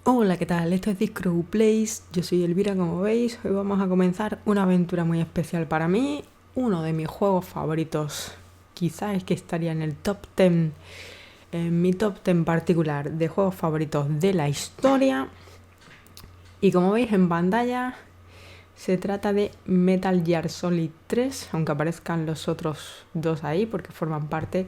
Hola, ¿qué tal? Esto es GOOO Plays, yo soy Elvira, como veis. Hoy vamos a comenzar una aventura muy especial para mí, uno de mis juegos favoritos. Quizás es que estaría en el top 10, en mi top 10 particular de juegos favoritos de la historia. Y como veis en pantalla, se trata de Metal Gear Solid 3, aunque aparezcan los otros dos ahí porque forman parte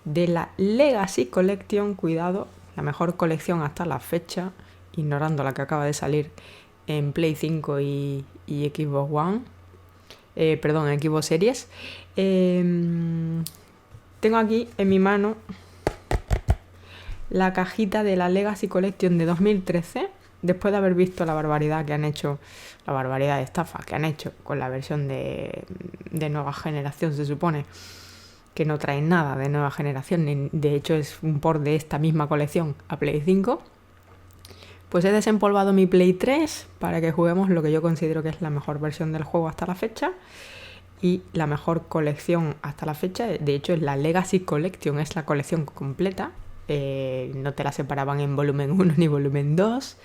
de la Legacy Collection. Cuidado, la mejor colección hasta la fecha, ignorando la que acaba de salir en Play 5 y Xbox One. Perdón, en Xbox Series. Tengo aquí en mi mano la cajita de la Legacy Collection de 2013, después de haber visto la barbaridad que han hecho, la barbaridad de estafa que han hecho con la versión de nueva generación. Se supone que no trae nada de nueva generación, de hecho es un port de esta misma colección a Play 5. Pues he desempolvado mi Play 3 para que juguemos lo que yo considero que es la mejor versión del juego hasta la fecha y la mejor colección hasta la fecha. De hecho es la Legacy Collection, es la colección completa. No te la separaban en volumen 1 ni volumen 2.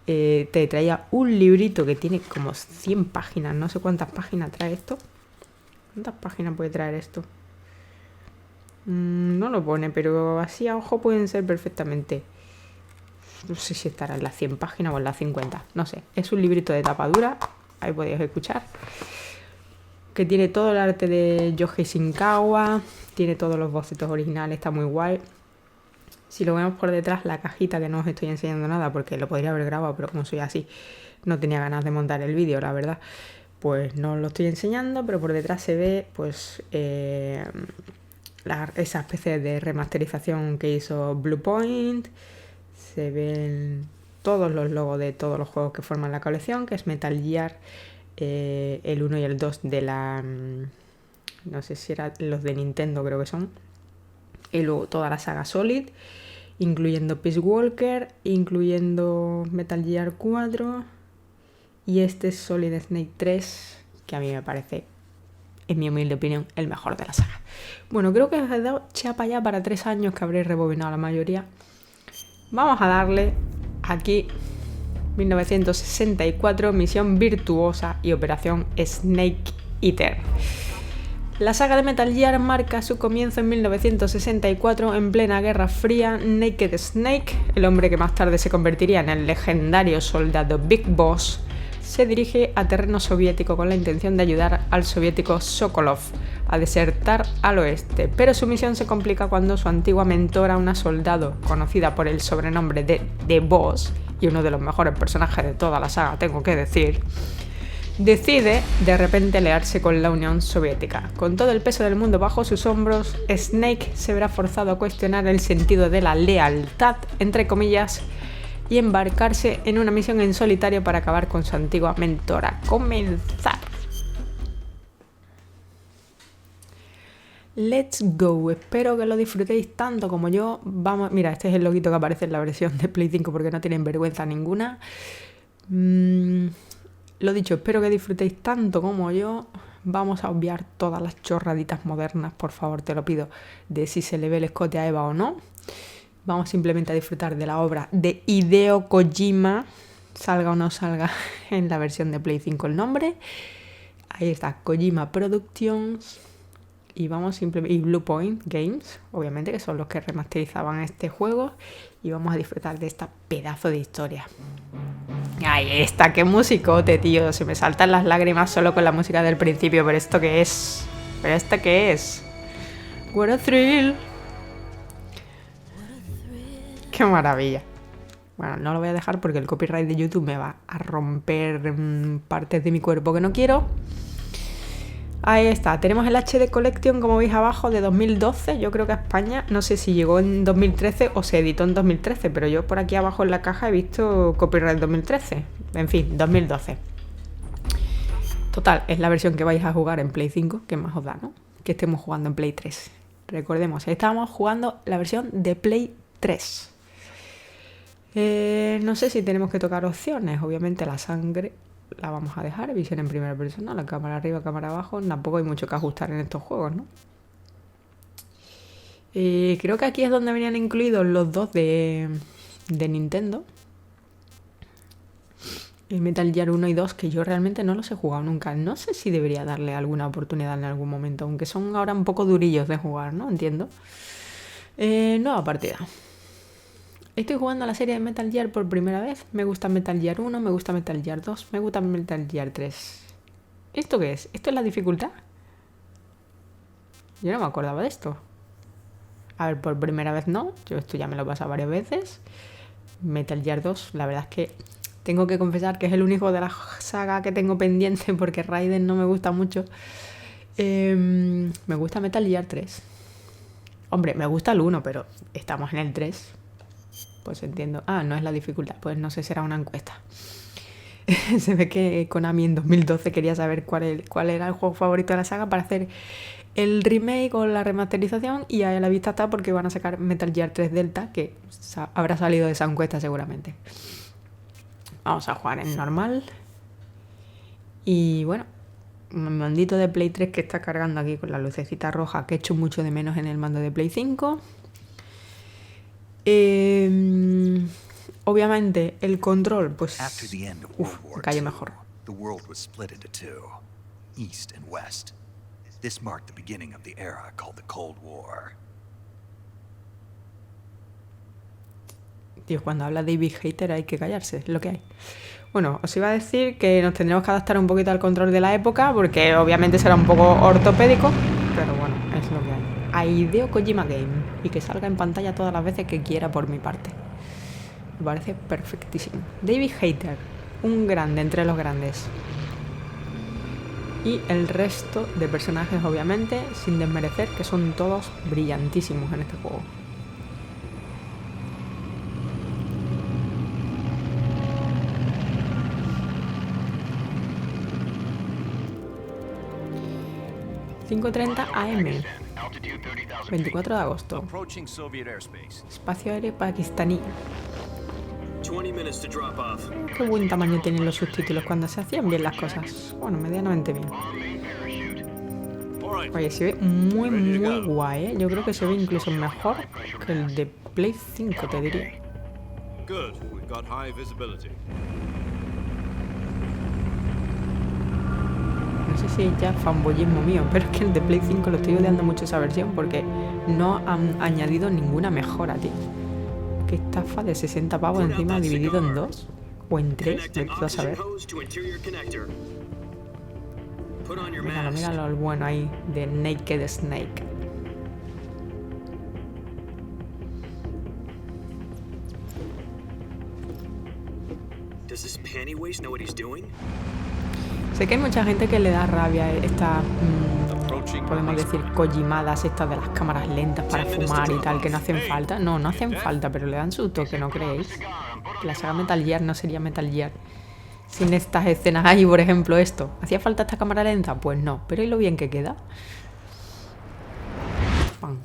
Te traía un librito que tiene como 100 páginas, no sé cuántas páginas trae esto. ¿Cuántas páginas puede traer esto? No lo pone, pero así a ojo pueden ser perfectamente. No sé si estará en las 100 páginas o en las 50, no sé. Es un librito de tapa dura, ahí podéis escuchar, que tiene todo el arte de Yohei Shinkawa, tiene todos los bocetos originales, está muy guay. Si lo vemos por detrás, la cajita, que no os estoy enseñando nada porque lo podría haber grabado, pero como soy así, no tenía ganas de montar el vídeo, la verdad, pues no os lo estoy enseñando, pero por detrás se ve pues esa especie de remasterización que hizo Bluepoint. Se ven todos los logos de todos los juegos que forman la colección, que es Metal Gear, el 1 y el 2 de la... no sé si eran los de Nintendo, creo que son. Y luego toda la saga Solid, incluyendo Peace Walker, incluyendo Metal Gear 4. Y este es Solid Snake 3, que a mí me parece, en mi humilde opinión, el mejor de la saga. Bueno, creo que os he dado chapa ya para 3 años, que habréis rebobinado la mayoría. Vamos a darle aquí 1964, Misión Virtuosa y Operación Snake Eater. La saga de Metal Gear marca su comienzo en 1964 en plena Guerra Fría. Naked Snake, el hombre que más tarde se convertiría en el legendario soldado Big Boss, se dirige a terreno soviético con la intención de ayudar al soviético Sokolov a desertar al oeste, pero su misión se complica cuando su antigua mentora, una soldado conocida por el sobrenombre de The Boss, y uno de los mejores personajes de toda la saga, tengo que decir, decide de repente aliarse con la Unión Soviética. Con todo el peso del mundo bajo sus hombros, Snake se verá forzado a cuestionar el sentido de la lealtad, entre comillas, y embarcarse en una misión en solitario para acabar con su antigua mentora. Comenzar. Let's go, espero que lo disfrutéis tanto como yo. Vamos, mira, este es el loguito que aparece en la versión de Play 5 porque no tienen vergüenza ninguna. Lo dicho, espero que disfrutéis tanto como yo. Vamos a obviar todas las chorraditas modernas, por favor, te lo pido, de si se le ve el escote a Eva o no. Vamos simplemente a disfrutar de la obra de Hideo Kojima, salga o no salga en la versión de Play 5 el nombre. Ahí está, Kojima Productions. Y vamos simplemente, y Bluepoint Games, obviamente, que son los que remasterizaban este juego. Y vamos a disfrutar de esta pedazo de historia. Ahí está, qué musicote, tío. Se me saltan las lágrimas solo con la música del principio. ¿Pero esto qué es? ¿Pero esto qué es? What a thrill. ¡Qué maravilla! Bueno, no lo voy a dejar porque el copyright de YouTube me va a romper partes de mi cuerpo que no quiero. Ahí está, tenemos el HD Collection, como veis abajo, de 2012. Yo creo que a España, no sé si llegó en 2013 o se editó en 2013, pero yo por aquí abajo en la caja he visto copyright 2013. En fin, 2012. Total, es la versión que vais a jugar en Play 5, que más os da, ¿no? Que estemos jugando en Play 3. Recordemos, estábamos jugando la versión de Play 3. No sé si tenemos que tocar opciones. Obviamente la sangre la vamos a dejar. Visión en primera persona, la cámara arriba, cámara abajo. Tampoco hay mucho que ajustar en estos juegos, ¿no? Creo que aquí es donde venían incluidos los dos de Nintendo. El Metal Gear 1 y 2, que yo realmente no los he jugado nunca. No sé si debería darle alguna oportunidad en algún momento, aunque son ahora un poco durillos de jugar, ¿no? Entiendo. Nueva partida. Estoy jugando a la serie de Metal Gear por primera vez. Me gusta Metal Gear 1, me gusta Metal Gear 2, me gusta Metal Gear 3. ¿Esto qué es? ¿Esto es la dificultad? Yo no me acordaba de esto. A ver, por primera vez no. Yo esto ya me lo he pasado varias veces. Metal Gear 2, la verdad es que tengo que confesar que es el único de la saga que tengo pendiente porque Raiden no me gusta mucho. Me gusta Metal Gear 3. Hombre, me gusta el 1, pero estamos en el 3. Pues entiendo. Ah, no es la dificultad. Pues no sé, será una encuesta. Se ve que Konami en 2012 quería saber cuál era el juego favorito de la saga para hacer el remake o la remasterización, y a la vista está porque van a sacar Metal Gear 3 Delta, que habrá salido de esa encuesta seguramente. Vamos a jugar en normal. Y bueno, un mandito de Play 3 que está cargando aquí con la lucecita roja, que he hecho mucho de menos en el mando de Play 5. Obviamente el control, pues me cayó mejor. This marked the beginning of the era called the Cold War. Tío, cuando habla David Hayter hay que callarse, es lo que hay. Bueno, os iba a decir que nos tendremos que adaptar un poquito al control de la época, porque obviamente será un poco ortopédico, pero bueno, es lo que hay. A Hideo Kojima Game, y que salga en pantalla todas las veces que quiera por mi parte. Me parece perfectísimo. David Hayter, un grande entre los grandes. Y el resto de personajes, obviamente, sin desmerecer, que son todos brillantísimos en este juego. ...5:30 AM... ...24 de agosto... ...espacio aéreo pakistaní... Qué buen tamaño tienen los subtítulos cuando se hacían bien las cosas. Bueno, medianamente bien. Oye, se ve muy, muy guay, ¿eh? Yo creo que se ve incluso mejor que el de Play 5, te diría. No sé si ya es fanboyismo mío, pero es que el de Play 5 lo estoy odiando mucho esa versión porque no han añadido ninguna mejora, tío. Qué estafa de 60 pavos encima dividido en 2 o en 3, me puedo saber. Míralo, míralo el bueno ahí de Naked Snake. Sé que hay mucha gente que le da rabia esta, podemos decir, kojimadas estas de las cámaras lentas para fumar y tal, que no hacen falta. No, no hacen falta, pero le dan su toque, ¿no creéis? Que la saga Metal Gear no sería Metal Gear sin estas escenas ahí, por ejemplo, esto. ¿Hacía falta esta cámara lenta? Pues no, pero ¿y lo bien que queda? Pam.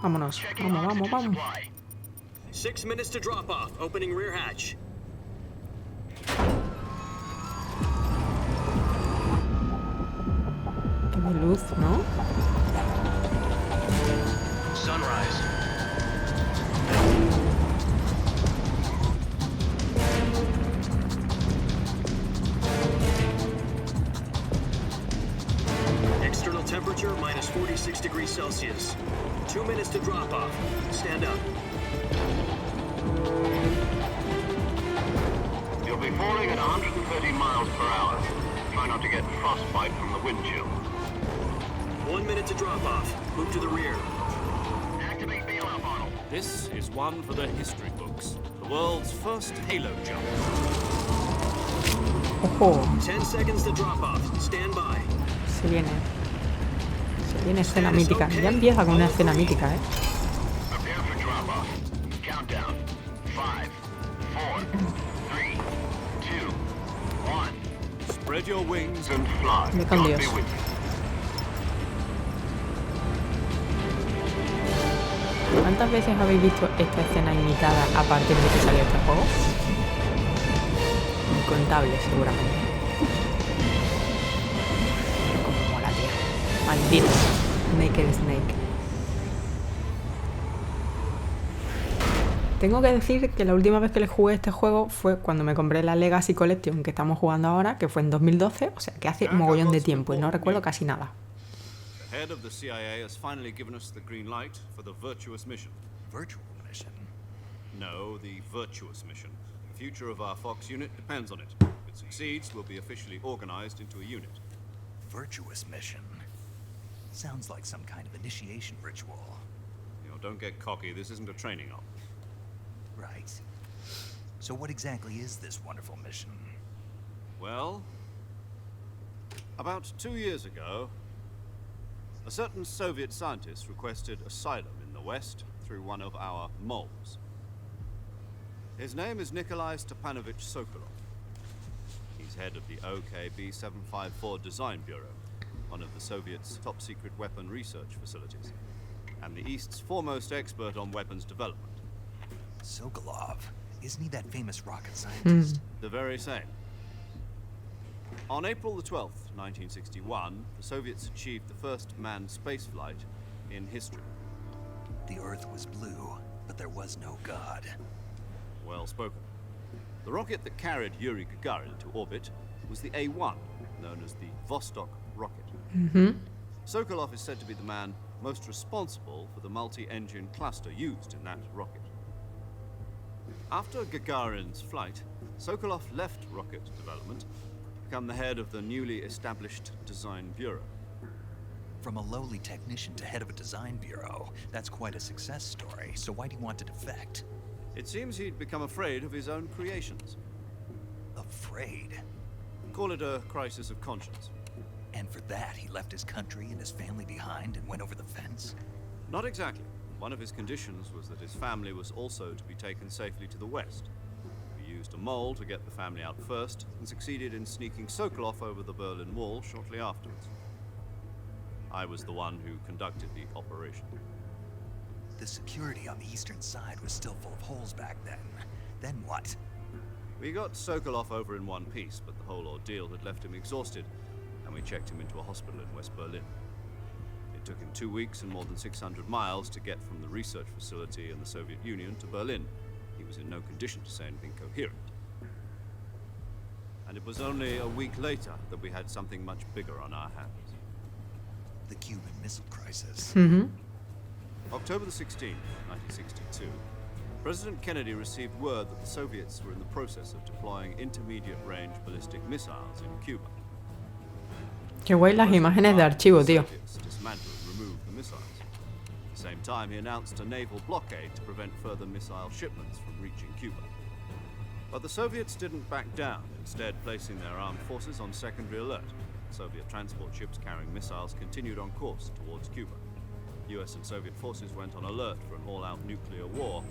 Vámonos, vamos, vamos. 6 minutes to drop off. Opening rear hatch. Qué de luz, ¿no? Sunrise. External temperature minus 46 degrees Celsius. 2 minutes to drop off. Stand up. You'll be falling at 130 miles per hour. Try not to get frostbite from the wind chill. 1 minute to drop off. Move to the rear. Activate bailout model. This is one for the history books. The world's first halo jump. Ojo, 10 seconds to drop off. Stand by. se viene. Se viene escena mítica. Ya empieza con una escena mítica, ¿eh? Prepare for drop off. Countdown. 5, 4, 3, 2, 1. Spread your wings And fly. Me con God Dios. be with you. ¿Cuántas veces habéis visto esta escena imitada a partir de que salió este juego? Incontables, seguramente. Como mola, tío. Maldito. Naked Snake. Tengo que decir que la última vez que le jugué este juego fue cuando me compré la Legacy Collection que estamos jugando ahora, que fue en 2012, o sea que hace mogollón de tiempo y no recuerdo casi nada. The head of the CIA has finally given us the green light for the virtuous mission. Virtual mission? No, the virtuous mission. The future of our Fox unit depends on it. If it succeeds, we'll be officially organized into a unit. Virtuous mission? Sounds like some kind of initiation ritual. You know, don't get cocky. This isn't a training op. Right. So what exactly is this wonderful mission? Well, about 2 years ago, a certain Soviet scientist requested asylum in the West through one of our moles. His name is Nikolai Stepanovich Sokolov. He's head of the OKB-754 Design Bureau, one of the Soviets' top-secret weapon research facilities, and the East's foremost expert on weapons development. Sokolov? Isn't he that famous rocket scientist? The very same. On April the 12th, 1961, the Soviets achieved the first manned spaceflight in history. The Earth was blue, but there was no God. Well spoken. The rocket that carried Yuri Gagarin into orbit was the A-1, known as the Vostok rocket. Sokolov is said to be the man most responsible for the multi-engine cluster used in that rocket. After Gagarin's flight, Sokolov left rocket development to become the head of the newly established Design Bureau. From a lowly technician to head of a design bureau, that's quite a success story. So why do you want to defect? It seems he'd become afraid of his own creations. Afraid? Call it a crisis of conscience. And for that, he left his country and his family behind and went over the fence? Not exactly. One of his conditions was that his family was also to be taken safely to the west. We used a mole to get the family out first and succeeded in sneaking Sokolov over the Berlin Wall shortly afterwards. I was the one who conducted the operation. The security on the eastern side was still full of holes back then. Then what? We got Sokolov over in one piece, but the whole ordeal had left him exhausted, and we checked him into a hospital in West Berlin. It took him 2 weeks and more than 600 miles to get from the research facility in the Soviet Union to Berlin. He was in no condition to say anything coherent. And it was only a week later that we had something much bigger on our hands. The Cuban Missile Crisis. October the 16th, 1962, President Kennedy received word that the Soviets were in the process of deploying intermediate-range ballistic missiles in Cuba. Qué guay las imágenes de archivo, tío. Dismantle and remove the missiles. At the same time, he announced a naval blockade to prevent further missile shipments from reaching Cuba. But the Soviets didn't back down, instead placing their armed forces on secondary alert. Soviet transport ships carrying missiles continued on course towards Cuba. US and Soviet forces went on alert for an all-out nuclear war.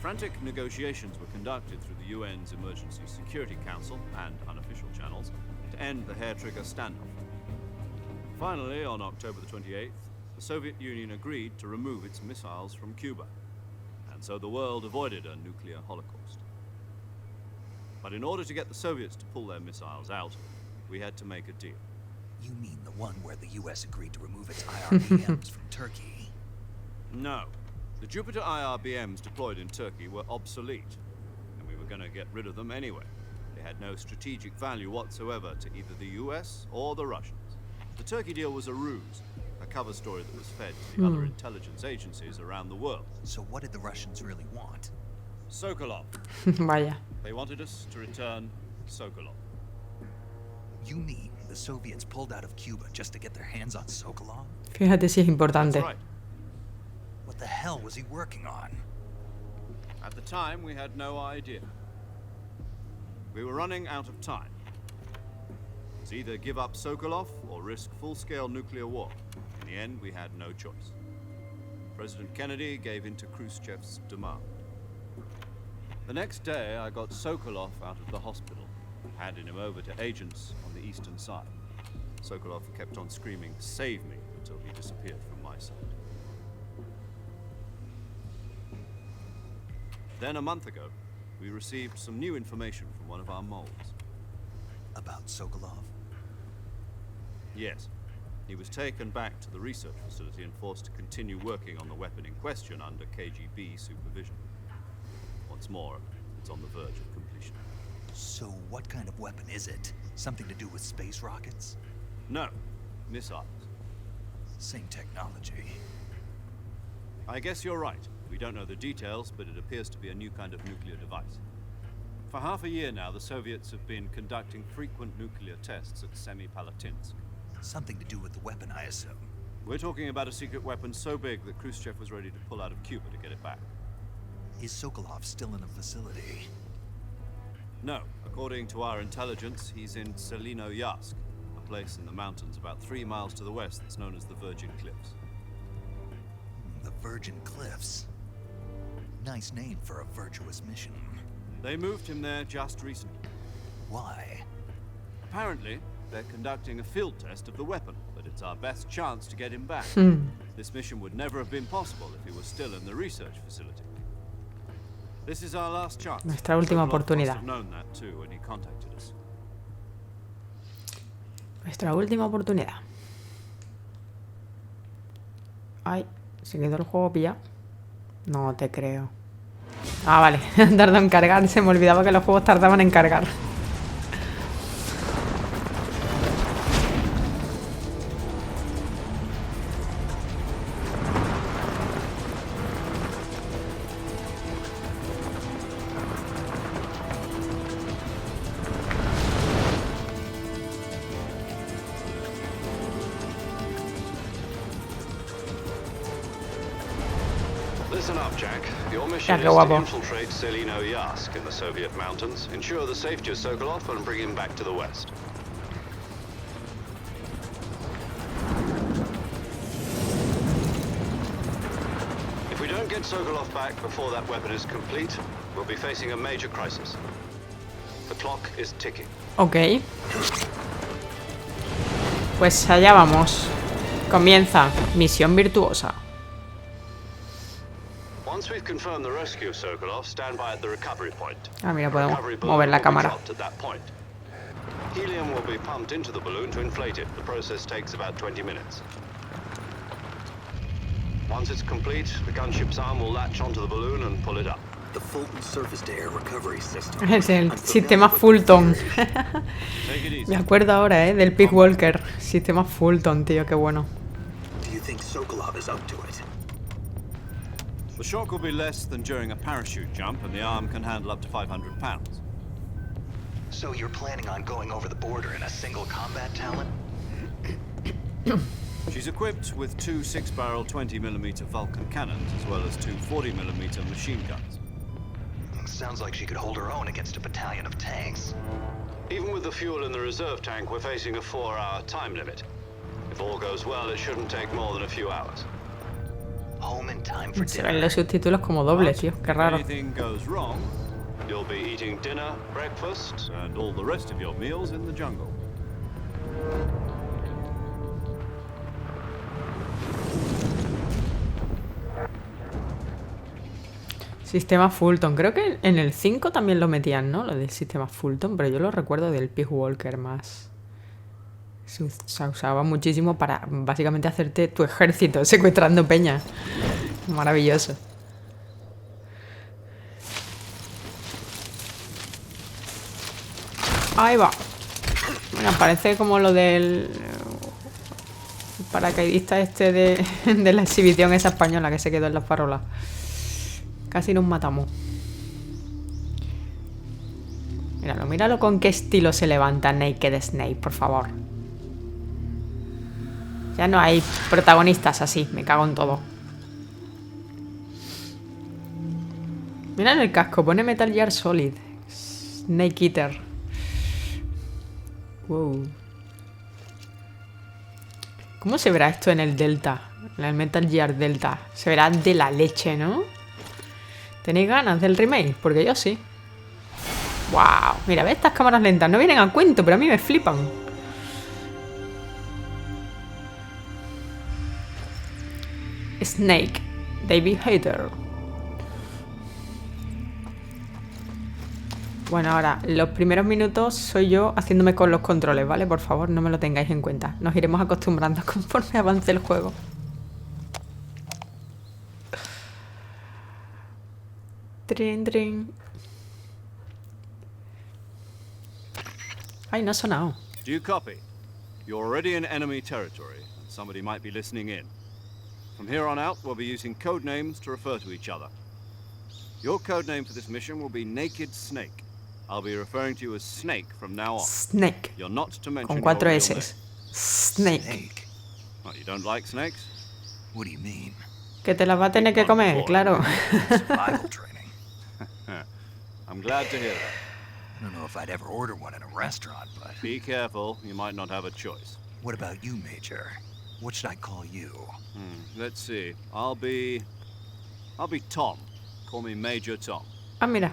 Frantic negotiations were conducted through the UN's Emergency Security Council and unofficial channels to end the hair-trigger standoff. Finally, on October the 28th, the Soviet Union agreed to remove its missiles from Cuba, and so the world avoided a nuclear holocaust. But in order to get the Soviets to pull their missiles out, we had to make a deal. You mean the one where the US agreed to remove its IRBMs from Turkey? No. The Jupiter IRBMs deployed in Turkey were obsolete, and we were going to get rid of them anyway. They had no strategic value whatsoever to either the US or the Russians. The Turkey deal was a ruse, a cover story that was fed to the other intelligence agencies around the world. So what did the Russians really want? Sokolov. Vaya. They wanted us to return Sokolov. You mean the Soviets pulled out of Cuba just to get their hands on Sokolov? Fíjate si es importante. That's right. What the hell was he working on? At the time, we had no idea. We were running out of time. It's either give up Sokolov or risk full-scale nuclear war. In the end, we had no choice. President Kennedy gave in to Khrushchev's demand. The next day, I got Sokolov out of the hospital, handed him over to agents on the eastern side. Sokolov kept on screaming, "Save me," until he disappeared from my side. Then a month ago, we received some new information from one of our moles. About Sokolov? Yes. He was taken back to the research facility and forced to continue working on the weapon in question under KGB supervision. What's more, it's on the verge of completion. So what kind of weapon is it? Something to do with space rockets? No, missiles. Same technology. I guess you're right. We don't know the details, but it appears to be a new kind of nuclear device. For half a year now, the Soviets have been conducting frequent nuclear tests at Semipalatinsk. Something to do with the weapon, I assume. We're talking about a secret weapon so big that Khrushchev was ready to pull out of Cuba to get it back. Is Sokolov still in a facility? No. According to our intelligence, he's in Selinoyarsk, a place in the mountains about 3 miles to the west that's known as the Virgin Cliffs. The Virgin Cliffs. Nice name for a virtuous mission. They moved him there just recently. Why? Apparently, they're conducting a field test of the weapon, but it's our best chance to get him back. This mission would never have been possible if he was still in the research facility. This is our last chance. Nuestra última Sokolov oportunidad. must have known that too when he contacted us. Nuestra última oportunidad. Ay, se quedó el juego pillado. No te creo. Ah, vale. Tardó en cargar. Se me olvidaba que los juegos tardaban en cargar. Listen up, Jack. Your Ya, mission qué is guapo. to infiltrate Selinoyarsk in the Soviet mountains, ensure the safety of Sokolov, and bring him back to the west. If we don't get Sokolov back before that weapon is complete, we'll be facing a major crisis. The clock is ticking. Ok. Pues allá vamos. Comienza Misión Virtuosa. Once we've confirmed the rescue of Sokolov, stand by at the recovery point. Ah, mira, The podemos recovery balloon mover la will be cámara. dropped at that point. Helium will be pumped into the balloon to inflate it. The process takes about 20 minutes. Once it's complete, the gunship's arm will latch onto the balloon and pull it up. The Fulton surface-to-air recovery system. Es el I'm sistema familiar with Fulton. the area. Take it easy. Me acuerdo ahora, del Pig Walker. Sistema Fulton, tío, qué bueno. Do you think Sokolov is up to it? The shock will be less than during a parachute jump, and the arm can handle up to 500 pounds. So you're planning on going over the border in a single combat talent? She's equipped with 2 6-barrel 20mm Vulcan cannons, as well as 2 40mm machine guns. Sounds like she could hold her own against a battalion of tanks. Even with the fuel in the reserve tank, we're facing a 4-hour time limit. If all goes well, it shouldn't take more than a few hours. Home in time for Se ven dinner. los subtítulos como dobles, tío. Qué If raro. anything goes wrong, You'll be eating dinner, breakfast, and all the rest of your meals in the jungle. Sistema Fulton. Creo que en el 5 también lo metían, ¿no? Lo del sistema Fulton, pero yo lo recuerdo del Pig Walker más. Se usaba muchísimo para básicamente hacerte tu ejército secuestrando peña. Maravilloso. Ahí va. Bueno, parece como lo del paracaidista este de la exhibición esa española que se quedó en las farolas. Casi nos matamos. Míralo, míralo con qué estilo se levanta Naked Snake, por favor. Ya no hay protagonistas así, me cago en todo. Mira en el casco, pone Metal Gear Solid. Snake Eater. Wow. ¿Cómo se verá esto en el Delta? En el Metal Gear Delta. Se verá de la leche, ¿no? ¿Tenéis ganas del remake? Porque yo sí. ¡Wow! Mira, ve estas cámaras lentas. No vienen a cuento, pero a mí me flipan. Snake. David Hayter. Bueno, ahora, los primeros minutos soy yo haciéndome con los controles, ¿vale? Por favor, no me lo tengáis en cuenta. Nos iremos acostumbrando conforme avance el juego. Trin, trin. Ay, no ha sonado. Do you copy? You're already in enemy territory, and somebody might be listening in. From here on out, we'll be using code names to refer to each other. Your code name for this mission will be Naked Snake. I'll be referring to you as Snake from now on. Snake. You're not to mention Con your 4 real S. name. Snake. Snake? What, you don't like snakes? What do you mean? Que te las va a tener que comer, claro. Survival training. I'm glad to hear that. I don't know if I'd ever order one in a restaurant, but... Be careful, you might not have a choice. What about you, Major? What should I call you? Let's see. I'll be Tom. Call me Major Tom. Ah, mira.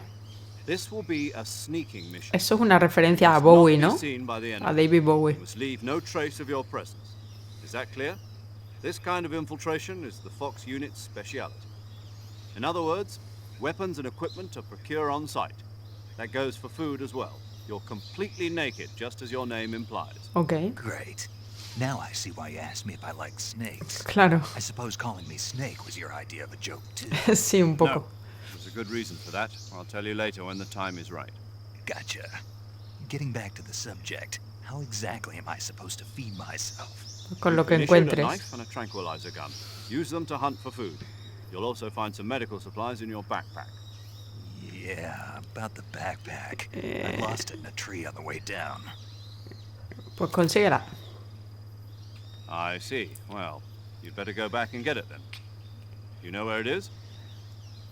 This will be a sneaking mission. Eso es una referencia a Must Bowie, not be ¿no? seen by the A enemy. David Bowie. You must leave no trace of your presence. Is that clear? This kind of infiltration is the Fox unit's speciality. In other words, weapons and equipment are procured on site. That goes for food as well. You're completely naked, just as your name implies. Ok, Great. Now I see why you asked me if I like snakes. claro. I suppose calling me Snake was your idea of a joke, too. Sí, un poco. No, there's a good reason for that. I'll tell you later when the time is right. Gotcha. Getting back to the subject, how exactly am I supposed to feed myself? Con lo que You've been issued a encuentres. knife and a tranquilizer gun. Use them to hunt for food. You'll also find some medical supplies in your backpack. Yeah, about the backpack. I lost it in a tree on the way down. Pues consíguela. I see. Well, you'd better go back and get it then. You know where it is?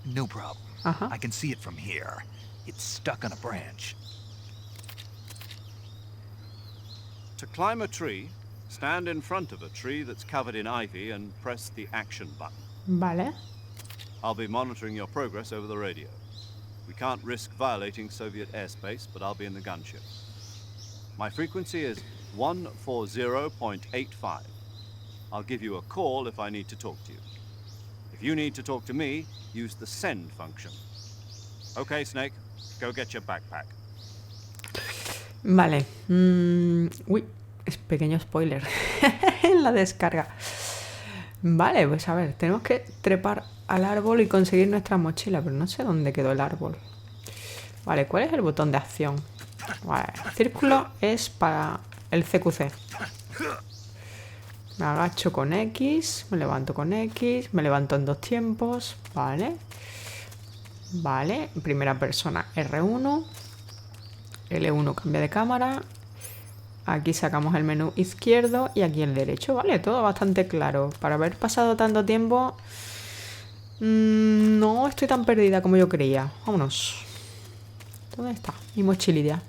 No problem. Ajá. I can see it from here. It's stuck on a branch. To climb a tree, stand in front of a tree that's covered in ivy and press the action button. Vale. I'll be monitoring your progress over the radio. We can't risk violating Soviet airspace, but I'll be in the gunship. My frequency is 140.85. I'll give you a call if I need to talk to you. If you need to talk to me, use the send function. Okay, Snake, go get your backpack. Vale. Uy, es pequeño spoiler en la descarga. Vale, pues a ver, tenemos que trepar al árbol y conseguir nuestra mochila, pero no sé dónde quedó el árbol. Vale, ¿cuál es el botón de acción? Vale, el círculo es para el CQC. Me agacho con X, me levanto con X, me levanto en 2 tiempos. Vale. Vale, en primera persona R1. L1 cambia de cámara. Aquí sacamos el menú izquierdo y aquí el derecho. Vale, todo bastante claro. Para haber pasado tanto tiempo, no estoy tan perdida como yo creía. Vámonos. ¿Dónde está mi mochililla?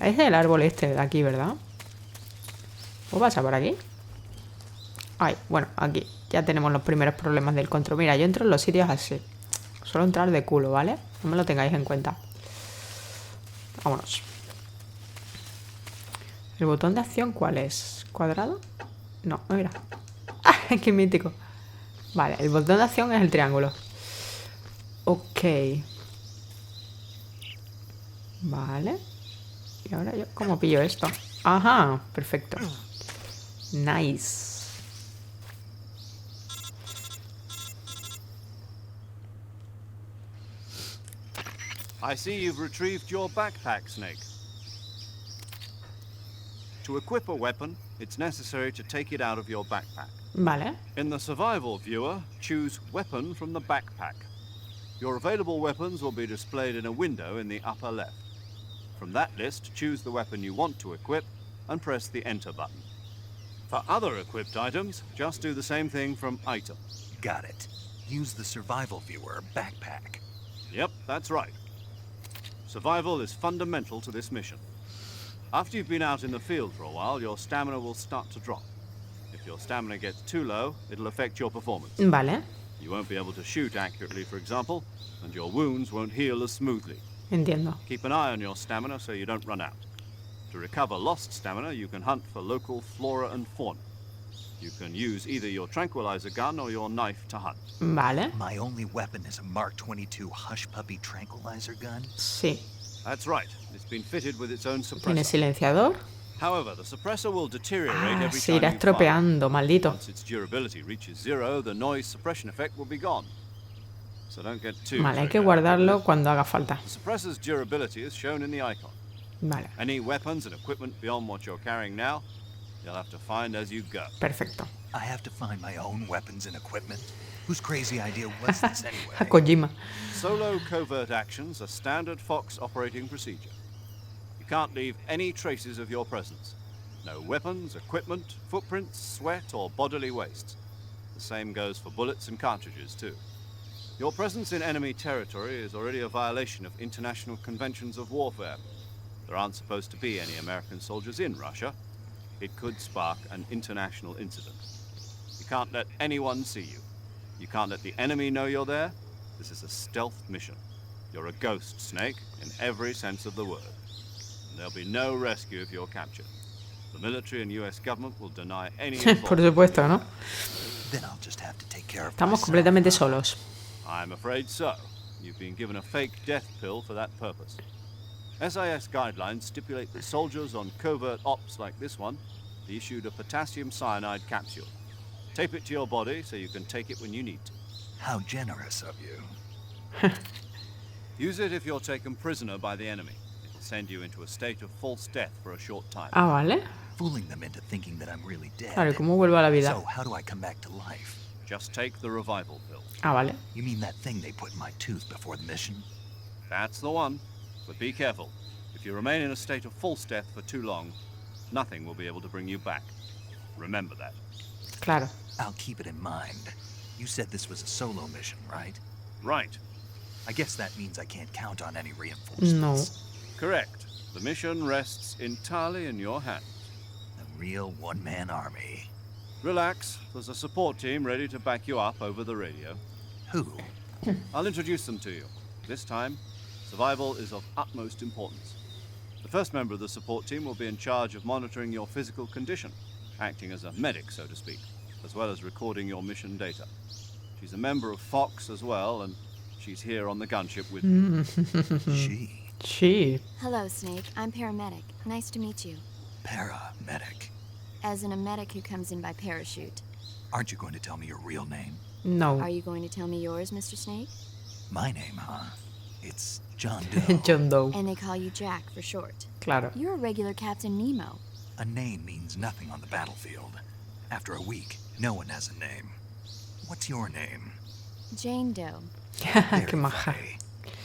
Es el árbol este de aquí, ¿verdad? ¿Puedo pasar por aquí? Ay, bueno, aquí. Ya tenemos los primeros problemas del control. Mira, yo entro en los sitios así. Suelo entrar de culo, ¿vale? No me lo tengáis en cuenta. Vámonos. ¿El botón de acción cuál es? ¿Cuadrado? No, mira. ¡Ah! ¡Qué mítico! Vale, el botón de acción es el triángulo. Ok. Vale. ¿Y ahora yo cómo pillo esto? Ajá, perfecto. Nice. I see you've retrieved your backpack, Snake. To equip a weapon, it's necessary to take it out of your backpack. Vale. In the survival viewer, choose Weapon from the backpack. Your available weapons will be displayed in a window in the upper left. From that list, choose the weapon you want to equip and press the Enter button. For other equipped items, just do the same thing from Item. Got it. Use the survival viewer backpack. Yep, that's right. Survival is fundamental to this mission. After you've been out in the field for a while, your stamina will start to drop. If your stamina gets too low, it'll affect your performance. Vale. You won't be able to shoot accurately, for example, and your wounds won't heal as smoothly. Entiendo. Keep an eye on your stamina so you don't run out. To recover lost stamina, you can hunt for local flora and fauna. You can use either your tranquilizer gun or your knife to hunt. Vale. My only weapon is a Mark 22 Hush Puppy tranquilizer gun. Sí. That's right. It's been fitted with its own ¿Tiene suppressor. silenciador? However, the suppressor will deteriorate Ah, every se time irá you fire. estropeando, maldito. Once its durability reaches 0, the noise suppression effect will be gone. so don't get too Vale, hay que triggered. guardarlo cuando haga falta. The suppressor's durability is shown in the icon. Vale, Any weapons and equipment beyond what you're carrying now, you'll have to find as you go. perfecto. I have to find my own weapons and equipment? Whose crazy idea was this A anyway? Kojima. Solo covert actions are standard Fox operating procedure. You can't leave any traces of your presence. No weapons, equipment, footprints, sweat, or bodily waste. The same goes for bullets and cartridges, too. Your presence in enemy territory is already a violation of international conventions of warfare. There aren't supposed to be any American soldiers in Russia. It could spark an international incident. You can't let anyone see you. You can't let the enemy know you're there. This is a stealth mission. You're a ghost, Snake, in every sense of the word. And there'll be no rescue if you're captured. The military and US government will deny any Por involvement. supuesto, ¿no? Then I'll just have to take care of Estamos myself. completamente solos. I'm afraid so. You've been given a fake death pill for that purpose. SIS guidelines stipulate that soldiers on covert ops like this one be issued a potassium cyanide capsule. Tape it to your body so you can take it when you need to. How generous of you. Use it if you're taken prisoner by the enemy. It'll send you into a state of false death for a short time. Ah, vale. Fooling them into thinking that I'm really dead. Claro, ¿y cómo vuelvo a la vida? So, how do I come back to life? Just take the revival pill. Ah, vale. You mean that thing they put in my tooth before the mission? That's the one. But be careful. If you remain in a state of false death for too long, nothing will be able to bring you back. Remember that. Claro. I'll keep it in mind. You said this was a solo mission, right? Right. I guess that means I can't count on any reinforcements. No. Correct. The mission rests entirely in your hands. A real one-man army. Relax. There's a support team ready to back you up over the radio. Who? I'll introduce them to you. This time, survival is of utmost importance. The first member of the support team will be in charge of monitoring your physical condition, acting as a medic, so to speak, as well as recording your mission data. She's a member of Fox as well, and she's here on the gunship with me. She. Hello, Snake. I'm paramedic. Nice to meet you. Paramedic. As in a medic who comes in by parachute. Aren't you going to tell me your real name? No. Are you going to tell me yours, Mr. Snake? My name, huh? It's John Doe. John Doe. And they call you Jack for short. Claro. You're a regular Captain Nemo. A name means nothing on the battlefield. After a week, no one has a name. What's your name? Jane Doe. Qué maja. funny.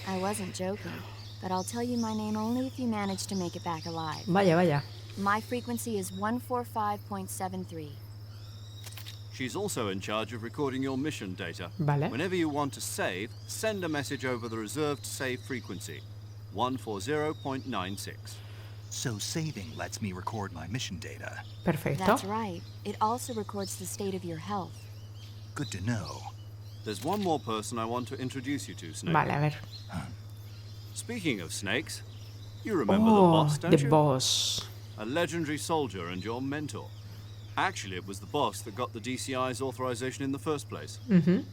I wasn't joking, but I'll tell you my name only if you manage to make it back alive. Vaya, vaya. My frequency is 145.73. She's also in charge of recording your mission data. Vale. Whenever you want to save, send a message over the reserved save frequency, 140.96. So saving lets me record my mission data. Perfecto. That's right. It also records the state of your health. Good to know. There's one more person I want to introduce you to, Snake. Vale, a ver. Speaking of snakes, you remember the Oh, boss, don't the you? boss. A legendary soldier and your mentor. Actually, it was the boss that got the DCI's authorization in the first place. Mhm.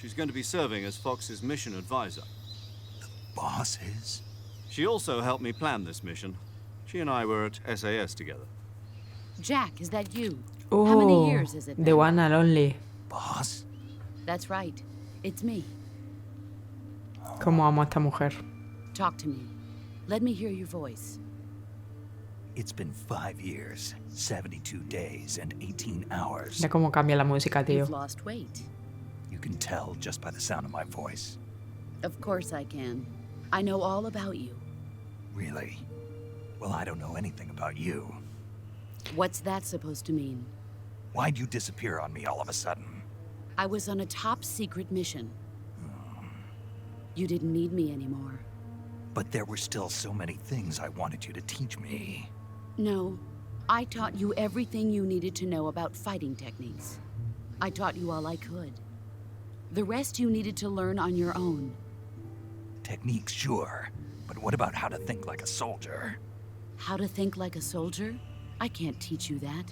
She's going to be serving as Fox's mission advisor. Boss is? She also helped me plan this mission. She and I were at SAS together. Jack, is that you? Oh, How many years is it the now? one and only. Boss? That's right. It's me. Cómo amo a esta mujer. Talk to me. Let me hear your voice. It's been 5 years, 72 days, and 18 hours. Mira cómo cambia la música, tío. You've lost weight. You can tell just by the sound of my voice. Of course I can. I know all about you. Really? Well, I don't know anything about you. What's that supposed to mean? Why'd you disappear on me all of a sudden? I was on a top secret mission. You didn't need me anymore. But there were still so many things I wanted you to teach me. No, I taught you everything you needed to know about fighting techniques. I taught you all I could. The rest you needed to learn on your own. Techniques, sure. But what about how to think like a soldier? How to think like a soldier? I can't teach you that.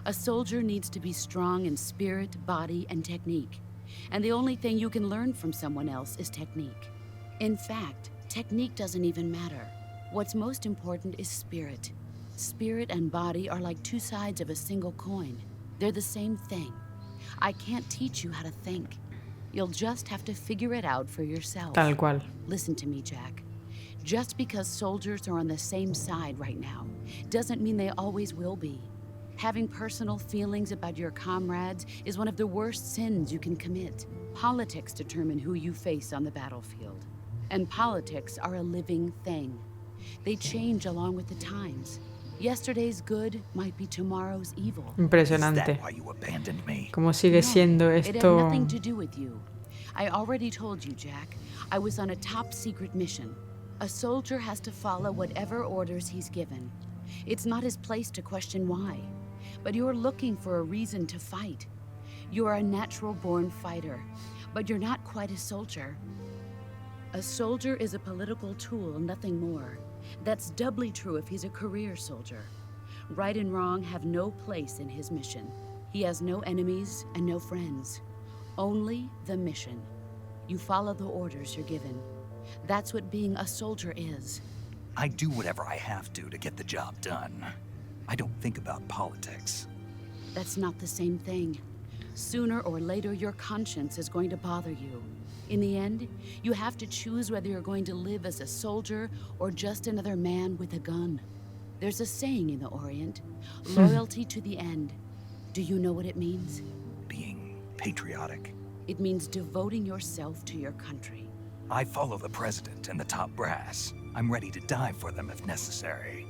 A soldier needs to be strong in spirit, body, and technique. And the only thing you can learn from someone else is technique. In fact, technique doesn't even matter. What's most important is spirit. Spirit and body are like two sides of a single coin. They're the same thing. I can't teach you how to think. You'll just have to figure it out for yourself. Tal cual. Listen to me, Jack. Just because soldiers are on the same side right now doesn't mean they always will be. Having personal feelings about your comrades is one of the worst sins you can commit. Politics determine who you face on the battlefield. And politics are a living thing. They change along with the times. Yesterday's good might be tomorrow's evil. Impresionante. Why you abandoned me? ¿Cómo sigue siendo It had esto? nothing to do with you. I already told you, Jack. I was on a top-secret mission. A soldier has to follow whatever orders he's given. It's not his place to question why. But you're looking for a reason to fight. You're a natural-born fighter, but you're not quite a soldier. A soldier is a political tool, nothing more. That's doubly true if he's a career soldier. Right and wrong have no place in his mission. He has no enemies and no friends. Only the mission. You follow the orders you're given. That's what being a soldier is. I do whatever I have to get the job done. I don't think about politics. That's not the same thing. Sooner or later, your conscience is going to bother you. In the end, you have to choose whether you're going to live as a soldier or just another man with a gun. There's a saying in the Orient, loyalty to the end. Do you know what it means? Being patriotic. It means devoting yourself to your country. I follow the president and the top brass. I'm ready to die for them if necessary.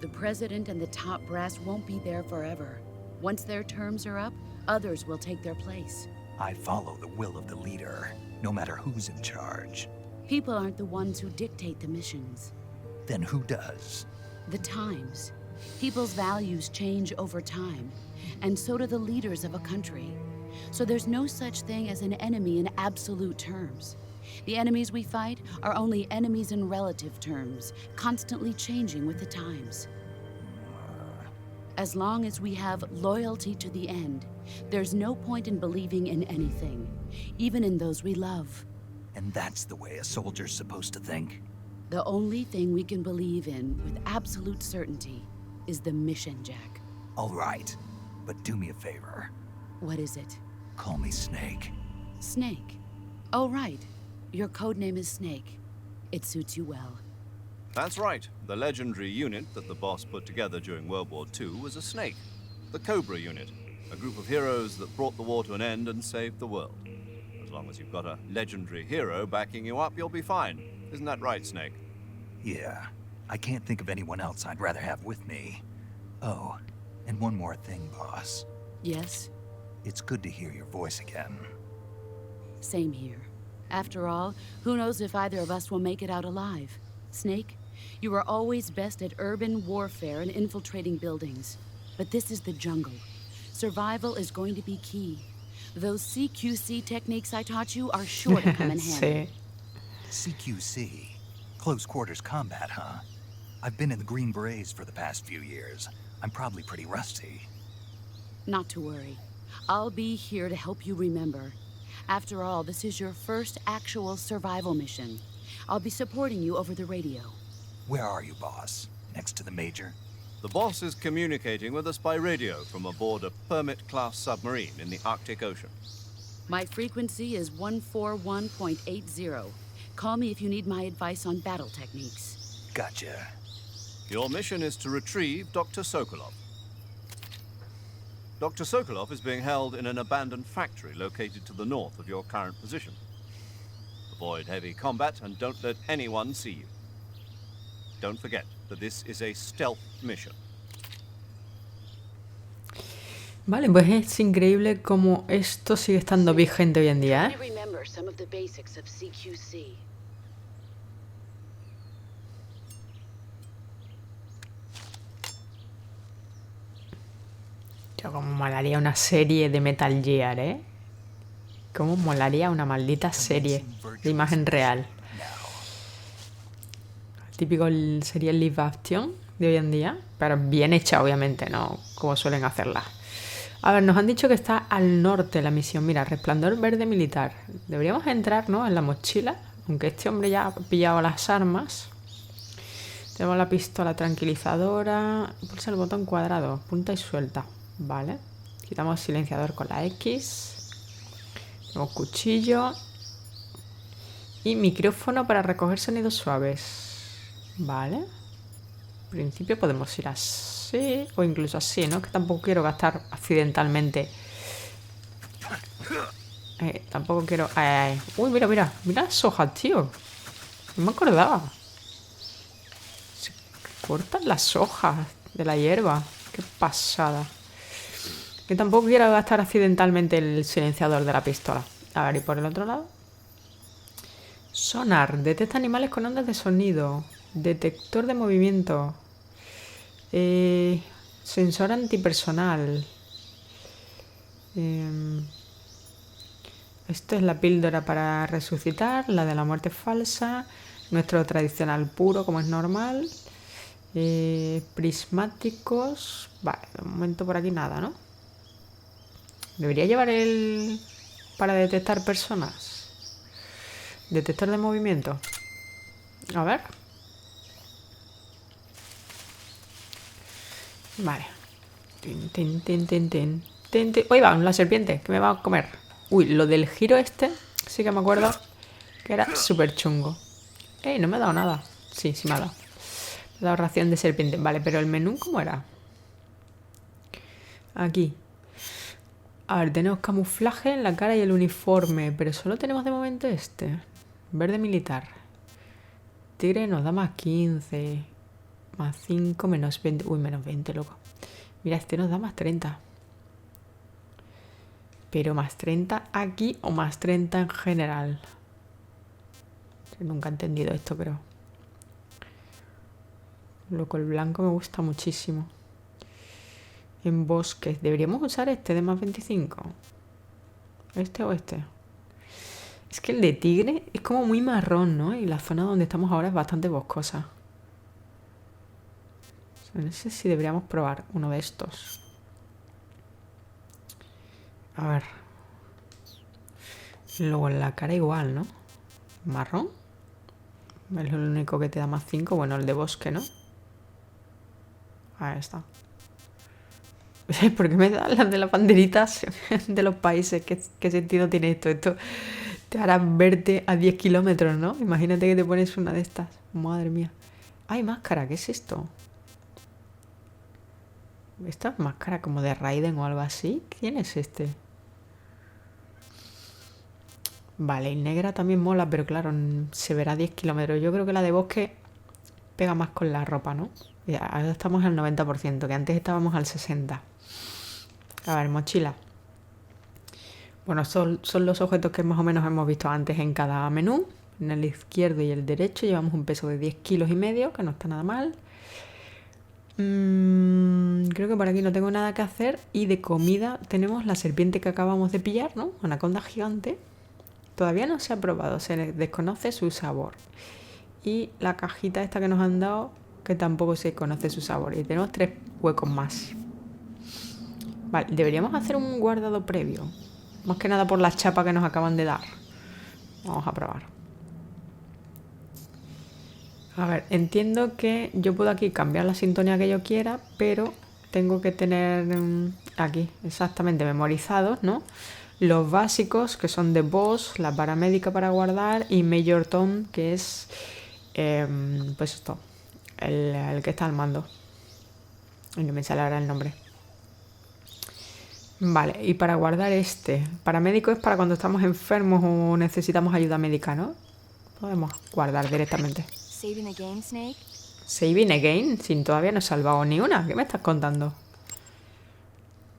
The president and the top brass won't be there forever. Once their terms are up, others will take their place. I follow the will of the leader, no matter who's in charge. People aren't the ones who dictate the missions. Then who does? The times. People's values change over time, and so do the leaders of a country. So there's no such thing as an enemy in absolute terms. The enemies we fight are only enemies in relative terms, constantly changing with the times. As long as we have loyalty to the end, there's no point in believing in anything, even in those we love. And that's the way a soldier's supposed to think? The only thing we can believe in with absolute certainty is the mission, Jack. All right, but do me a favor. What is it? Call me Snake. Snake. Oh, right. Your codename is Snake. It suits you well. That's right. The legendary unit that the boss put together during World War II was a snake. The Cobra unit. A group of heroes that brought the war to an end and saved the world. As long as you've got a legendary hero backing you up, you'll be fine. Isn't that right, Snake? Yeah, I can't think of anyone else I'd rather have with me. Oh, and one more thing, boss. Yes? It's good to hear your voice again. Same here. After all, who knows if either of us will make it out alive? Snake, you are always best at urban warfare and infiltrating buildings. But this is the jungle. Survival is going to be key. Those CQC techniques I taught you are sure to come in handy. CQC? Close quarters combat, huh? I've been in the Green Berets for the past few years. I'm probably pretty rusty. Not to worry. I'll be here to help you remember. After all, this is your first actual survival mission. I'll be supporting you over the radio. Where are you, boss? Next to the Major? The boss is communicating with us by radio from aboard a Permit-class submarine in the Arctic Ocean. My frequency is 141.80. Call me if you need my advice on battle techniques. Gotcha. Your mission is to retrieve Dr. Sokolov. Dr. Sokolov is being held in an abandoned factory located to the north of your current position. Avoid heavy combat and don't let anyone see you. Don't forget that this is a stealth mission. Vale, pues es increíble cómo esto sigue estando vigente hoy en día, ¿eh? Remember some of the basics of CQC. Yo como molaría una serie de Metal Gear, ¿eh? Cómo molaría una maldita serie de imagen real. Típico sería el live action de hoy en día, pero bien hecha obviamente, no como suelen hacerla. A ver, nos han dicho que está al norte la misión. Mira, resplandor verde militar. Deberíamos entrar, ¿no? En la mochila, aunque este hombre ya ha pillado las armas. Tenemos la pistola tranquilizadora. Pulsa el botón cuadrado, punta y suelta. Vale. Quitamos silenciador con la X. Tengo cuchillo. Y micrófono para recoger sonidos suaves. Vale. En principio podemos ir así. O incluso así, ¿no? Que tampoco quiero gastar accidentalmente. Tampoco quiero... Uy, mira, mira. Mira las hojas, tío. No me acordaba. Se cortan las hojas de la hierba. Qué pasada. Que tampoco quiero gastar accidentalmente el silenciador de la pistola. A ver, y por el otro lado. Sonar. Detecta animales con ondas de sonido. Detector de movimiento. Sensor antipersonal. Esto es la píldora para resucitar. La de la muerte falsa. Nuestro tradicional puro, como es normal. Prismáticos. Vale, de momento por aquí nada, ¿no? Debería llevar el... para detectar personas. Detector de movimiento. A ver. Vale. Tin, tin, tin, tin, tin. Tin, tin. Uy, va, la serpiente que me va a comer. Uy, lo del giro este, sí que me acuerdo que era súper chungo. No me ha dado nada. Sí, sí me ha dado. Me ha dado ración de serpiente. Vale, pero el menú, ¿cómo era? Aquí. A ver, tenemos camuflaje en la cara y el uniforme, pero solo tenemos de momento este. Verde militar. Tigre nos da más 15. Más 5, menos 20. Uy, menos 20, loco. Mira, este nos da más 30. Pero más 30 aquí o más 30 en general. Nunca he entendido esto, creo. Loco, el blanco me gusta muchísimo. En bosques. ¿Deberíamos usar este de más 25? ¿Este o este? Es que el de tigre es como muy marrón, ¿no? Y la zona donde estamos ahora es bastante boscosa. O sea, no sé si deberíamos probar uno de estos. A ver. Luego en la cara igual, ¿no? Marrón. Es lo único que te da más 5. Bueno, el de bosque, ¿no? Ahí está. ¿Por qué me dan las de las banderitas de los países? ¿Qué sentido tiene esto? Esto te hará verte a 10 kilómetros, ¿no? Imagínate que te pones una de estas. Madre mía. ¡Ay, máscara! ¿Qué es esto? ¿Esta es máscara como de Raiden o algo así? ¿Quién es este? Vale, y negra también mola, pero claro, se verá a 10 kilómetros. Yo creo que la de bosque pega más con la ropa, ¿no? Ya, ahora estamos al 90%, que antes estábamos al 60%. A ver, mochila. Bueno, son los objetos que más o menos hemos visto antes en cada menú. En el izquierdo y el derecho llevamos un peso de 10,5 kilos, que no está nada mal. Creo que por aquí no tengo nada que hacer. Y de comida tenemos la serpiente que acabamos de pillar, ¿no? Anaconda gigante. Todavía no se ha probado, se desconoce su sabor. Y la cajita esta que nos han dado, que tampoco se conoce su sabor. Y tenemos 3 huecos más. Vale, deberíamos hacer un guardado previo. Más que nada por la chapa que nos acaban de dar. Vamos a probar. A ver, entiendo que yo puedo aquí cambiar la sintonía que yo quiera, pero tengo que tener aquí exactamente memorizados, ¿no? Los básicos, que son de boss, la paramédica para guardar y Major Tom, que es pues esto, el que está al mando. Y no me sale ahora el nombre. Vale, y para guardar este paramédico es para cuando estamos enfermos o necesitamos ayuda médica, ¿no? Podemos guardar directamente. Saving the game, Snake? Saving again, sin todavía no he salvado ni una. ¿Qué me estás contando?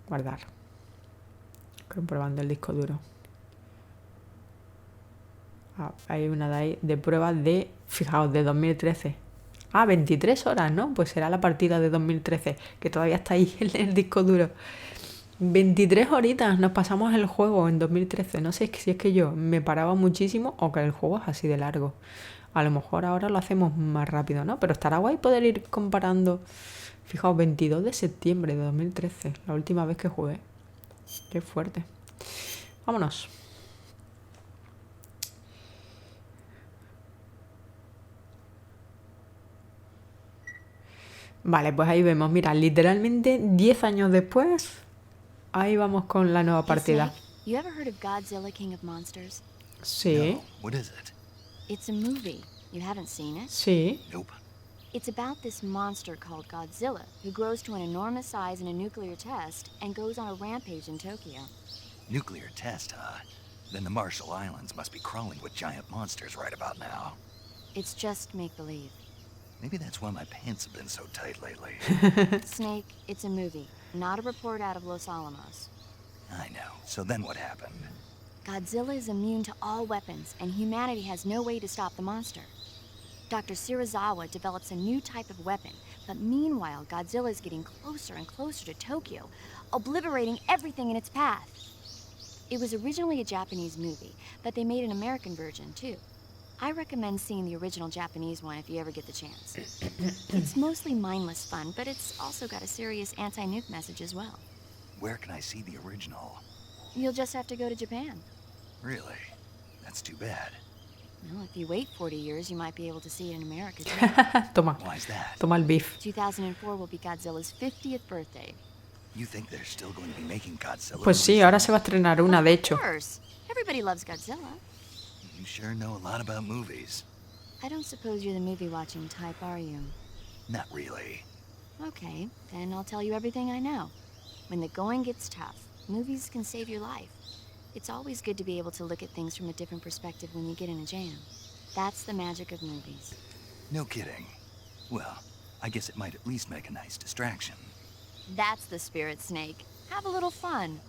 Guardar. Comprobando el disco duro. Hay una de ahí de prueba de, fijaos, de 2013. 23 horas, ¿no? Pues será la partida de 2013, que todavía está ahí en el disco duro. 23 horitas nos pasamos el juego en 2013. No sé si es que yo me paraba muchísimo o que el juego es así de largo. A lo mejor ahora lo hacemos más rápido, ¿no? Pero estará guay poder ir comparando. Fijaos, 22 de septiembre de 2013, la última vez que jugué. Qué fuerte. Vámonos. Vale, pues ahí vemos, mira, literalmente 10 años después, ahí vamos con la nueva partida. You ever heard of Godzilla, King of Monsters? Sí, No, what is it? It's a movie. You haven't seen it? sí. Nope. It's about this monster called Godzilla, who grows to an enormous size in a nuclear test and goes on a rampage in Tokyo. Nuclear test, huh? Then the Marshall Islands must be crawling with giant monsters right about now. It's just make-believe. Maybe that's why my pants have been so tight lately. Snake, it's a movie, not a report out of Los Alamos. I know. So then what happened? Godzilla is immune to all weapons, and humanity has no way to stop the monster. Dr. Shirazawa develops a new type of weapon, but meanwhile, Godzilla is getting closer and closer to Tokyo, obliterating everything in its path. It was originally a Japanese movie, but they made an American version, too. I recommend seeing the original Japanese one if you ever get the chance. It's mostly mindless fun, but it's also got a serious anti-nuke message as well. Where can I see the original? You'll just have to go to Japan. Really? That's too bad. Well, if you wait 40 years, you might be able to see it in America, too. Toma, Why's that? toma el beef. 2004 will be Godzilla's 50th birthday. You think they're still going to be making Godzilla Pues sí, movies? ahora se va a estrenar una, de Of hecho. course. Everybody loves Godzilla. You sure know a lot about movies. I don't suppose you're the movie-watching type, are you? Not really. Okay, then I'll tell you everything I know. When the going gets tough, movies can save your life. It's always good to be able to look at things from a different perspective when you get in a jam. That's the magic of movies. No kidding. Well, I guess it might at least make a nice distraction. That's the spirit, Snake. Have a little fun.